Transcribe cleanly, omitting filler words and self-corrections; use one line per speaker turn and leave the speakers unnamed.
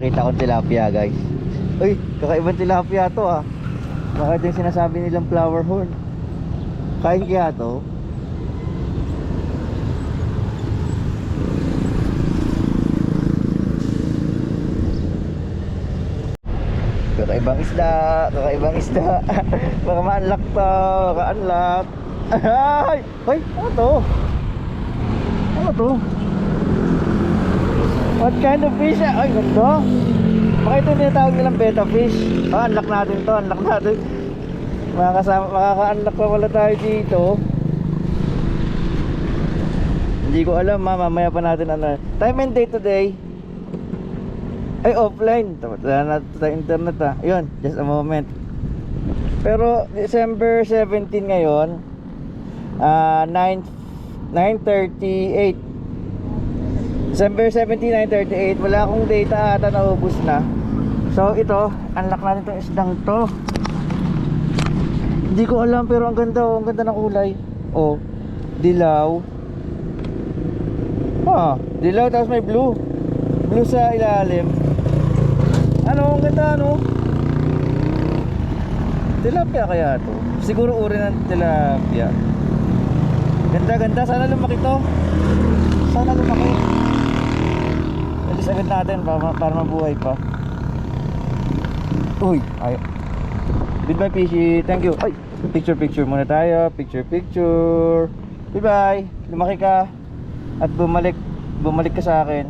Kita ko tilapia guys. Uy, kakaibang tilapia to ah. Bakit yung sinasabi nilang flower horn? Kain kaya to? Kakaibang isda, kakaibang isda. Baka ma-unlock to, baka unlock. Ay! Ay! Ano to? Ano to? What kind of fish? Ay, ganda. Baka ito tinatawag nilang betta fish. Unlock natin to, unlock natin. Makaka-unlock pa pala tayo dito. Hindi ko alam, mamaya pa natin ano. Time and date today. Ay, offline. Wala na sa internet ah. Yun, just a moment. Pero December 17 ngayon, 9:38. December 17, 9:38. Wala akong data ata, naubos na. So ito, unlock natin itong isdang to. Hindi ko alam pero ang ganda oh, ang ganda ng kulay. Oh, dilaw. Dilaw tapos may blue. Blue sa ilalim. Ano, ang ganda no? Tilapia kaya to? Siguro uri ng tilapia. Ganda ganda, sana lumaki to. Sana lumaki. Alis agad natin para mabuhay pa. Uy, ay. Goodbye fishy, thank you. Ay, picture muna tayo. Picture. Goodbye. Lumaki ka at bumalik ka sa akin.